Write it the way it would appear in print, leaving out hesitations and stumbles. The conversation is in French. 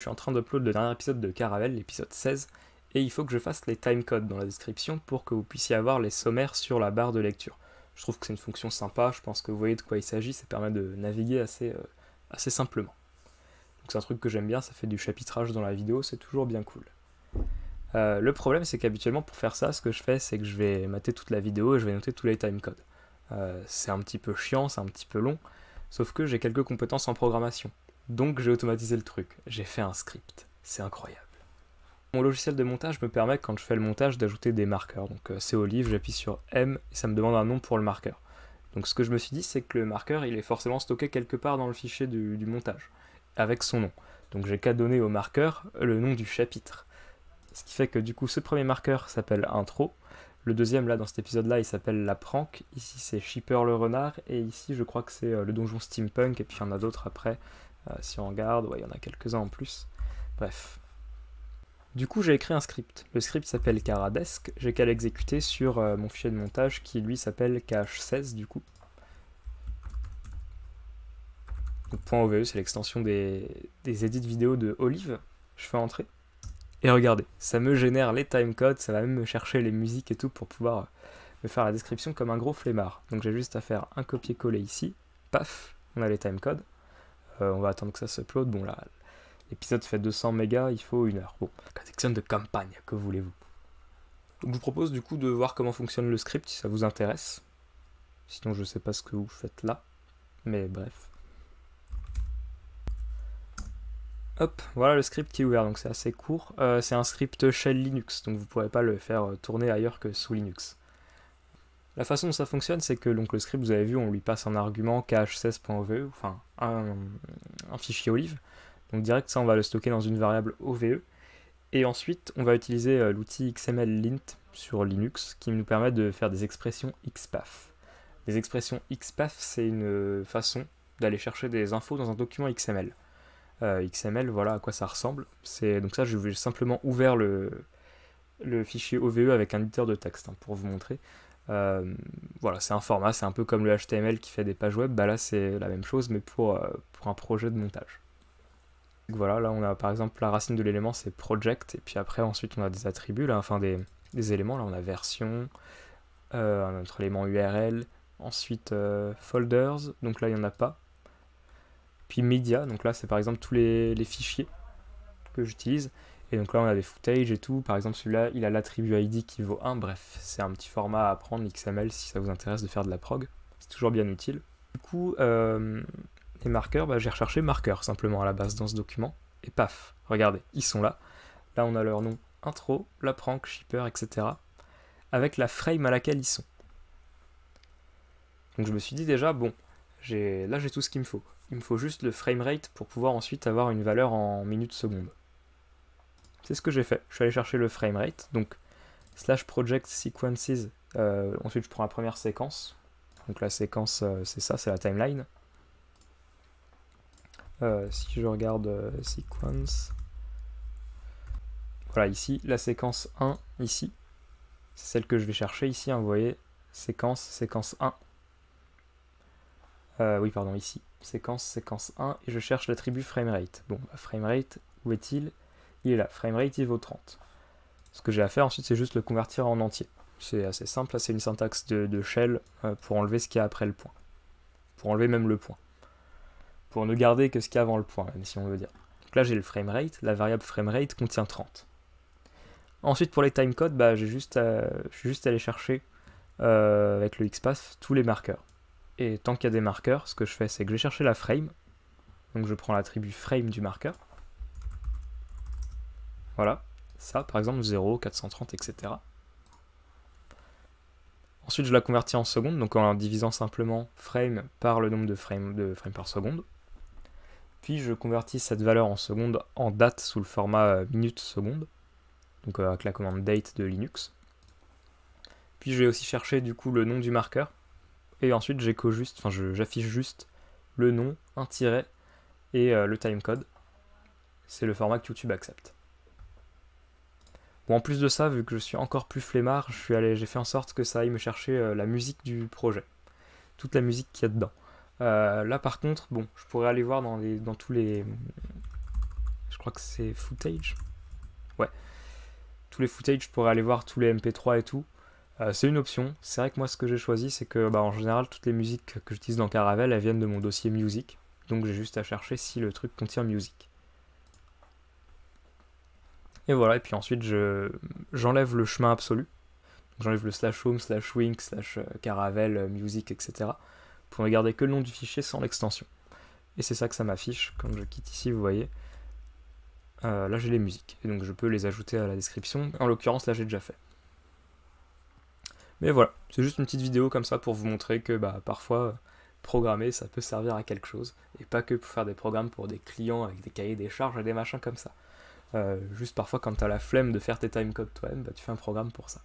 Je suis en train d'upload le dernier épisode de Caravelle, l'épisode 16, et il faut que je fasse les timecodes dans la description pour que vous puissiez avoir les sommaires sur la barre de lecture. Je trouve que c'est une fonction sympa, je pense que vous voyez de quoi il s'agit, ça permet de naviguer assez simplement. Donc c'est un truc que j'aime bien, ça fait du chapitrage dans la vidéo, c'est toujours bien cool. Le problème c'est qu'habituellement pour faire ça, ce que je fais c'est que je vais mater toute la vidéo et je vais noter tous les timecodes. C'est un petit peu chiant, c'est un petit peu long, sauf que j'ai quelques compétences en programmation. Donc j'ai automatisé le truc, j'ai fait un script, c'est incroyable. Mon logiciel de montage me permet quand je fais le montage d'ajouter des marqueurs, donc c'est Olive, j'appuie sur M et ça me demande un nom pour le marqueur. Donc ce que je me suis dit c'est que le marqueur il est forcément stocké quelque part dans le fichier du montage, avec son nom. Donc j'ai qu'à donner au marqueur le nom du chapitre. Ce qui fait que du coup ce premier marqueur s'appelle intro, le deuxième là dans cet épisode là il s'appelle la prank, ici c'est Shipper le renard, et ici je crois que c'est le donjon steampunk, et puis il y en a d'autres après. Si on regarde, ouais, il y en a quelques-uns en plus. Bref. Du coup, j'ai écrit un script. Le script s'appelle Caradesc. J'ai qu'à l'exécuter sur mon fichier de montage qui, lui, s'appelle KH16, du coup. Donc, .ove, c'est l'extension des edits vidéo de Olive. Je fais entrer. Et regardez, ça me génère les timecodes, ça va même me chercher les musiques et tout pour pouvoir me faire la description comme un gros flemmard. Donc, j'ai juste à faire un copier-coller ici. Paf, on a les timecodes. On va attendre que ça s'upload. Bon, là, l'épisode fait 200 mégas, il faut 1 heure. Bon, section de campagne, que voulez-vous. Donc, je vous propose du coup de voir comment fonctionne le script si ça vous intéresse. Sinon, je sais pas ce que vous faites là. Mais bref. Hop, voilà le script qui est ouvert, donc c'est assez court. C'est un script shell Linux, donc vous ne pourrez pas le faire tourner ailleurs que sous Linux. La façon dont ça fonctionne, c'est que donc, le script, vous avez vu, on lui passe un argument kh16.ove, enfin un fichier Olive. Donc direct, ça, on va le stocker dans une variable OVE. Et ensuite, on va utiliser l'outil XMLint sur Linux, qui nous permet de faire des expressions XPath. Les expressions XPath, c'est une façon d'aller chercher des infos dans un document XML. XML, voilà à quoi ça ressemble. Donc ça, je vais simplement ouvert le fichier OVE avec un éditeur de texte, pour vous montrer. Voilà, c'est un format, c'est un peu comme le HTML qui fait des pages web, bah là c'est la même chose mais pour un projet de montage. Donc voilà, là on a par exemple la racine de l'élément c'est project, et puis après ensuite on a des attributs, là, enfin des éléments, là on a version, un autre élément URL, ensuite folders, donc là il n'y en a pas, puis media, donc là c'est par exemple tous les fichiers que j'utilise. Et donc là on a des footage et tout, par exemple celui-là il a l'attribut ID qui vaut 1, bref, c'est un petit format à apprendre, XML, si ça vous intéresse de faire de la prog, c'est toujours bien utile. Du coup, les marqueurs, bah, j'ai recherché marqueurs simplement à la base dans ce document, et paf, regardez, ils sont là. Là on a leur nom intro, la prank, shipper, etc. avec la frame à laquelle ils sont. Donc je me suis dit déjà, bon, là j'ai tout ce qu'il me faut. Il me faut juste le framerate pour pouvoir ensuite avoir une valeur en minutes secondes. C'est ce que j'ai fait. Je suis allé chercher le framerate, donc /project sequences. Ensuite, je prends la première séquence. Donc la séquence, c'est ça, c'est la timeline. Si je regarde sequence, voilà ici, la séquence 1, ici, c'est celle que je vais chercher ici, vous voyez, séquence 1. Oui, pardon, ici, séquence 1, et je cherche l'attribut framerate. Bon, bah, framerate, où est-il ? Il est là, framerate il vaut 30. Ce que j'ai à faire ensuite c'est juste le convertir en entier. C'est assez simple, là c'est une syntaxe de shell pour enlever ce qu'il y a après le point. Pour enlever même le point. Pour ne garder que ce qu'il y a avant le point, même si on veut dire. Donc là j'ai le framerate, la variable framerate contient 30. Ensuite pour les timecodes, bah, je suis juste allé chercher avec le XPath tous les marqueurs. Et tant qu'il y a des marqueurs, ce que je fais c'est que je vais chercher la frame. Donc je prends l'attribut frame du marqueur. Voilà, ça par exemple 0, 430, etc. Ensuite je la convertis en secondes, donc en divisant simplement frame par le nombre de frames par seconde. Puis je convertis cette valeur en secondes en date sous le format minute seconde, donc avec la commande date de Linux. Puis je vais aussi chercher du coup le nom du marqueur, et ensuite j'affiche juste le nom, un tiret et le timecode. C'est le format que YouTube accepte. Bon, en plus de ça, vu que je suis encore plus flemmard, j'ai fait en sorte que ça aille me chercher la musique du projet. Toute la musique qu'il y a dedans. Là par contre, bon, je pourrais aller voir dans tous les... je crois que c'est footage. Ouais, tous les footage pour aller voir tous les MP3 et tout. C'est une option. C'est vrai que moi, ce que j'ai choisi, c'est que en général, toutes les musiques que j'utilise dans Caravelle, elles viennent de mon dossier music. Donc j'ai juste à chercher si le truc contient music. Et voilà, et puis ensuite, j'enlève le chemin absolu. J'enlève le /home, /wink, /caravelle, music, etc. pour ne garder que le nom du fichier sans l'extension. Et c'est ça que ça m'affiche. Quand je quitte ici, vous voyez, là j'ai les musiques. Et donc je peux les ajouter à la description. En l'occurrence, là j'ai déjà fait. Mais voilà, c'est juste une petite vidéo comme ça pour vous montrer que parfois, programmer, ça peut servir à quelque chose. Et pas que pour faire des programmes pour des clients avec des cahiers des charges et des machins comme ça. Juste parfois, quand tu as la flemme de faire tes timecodes toi-même, tu fais un programme pour ça.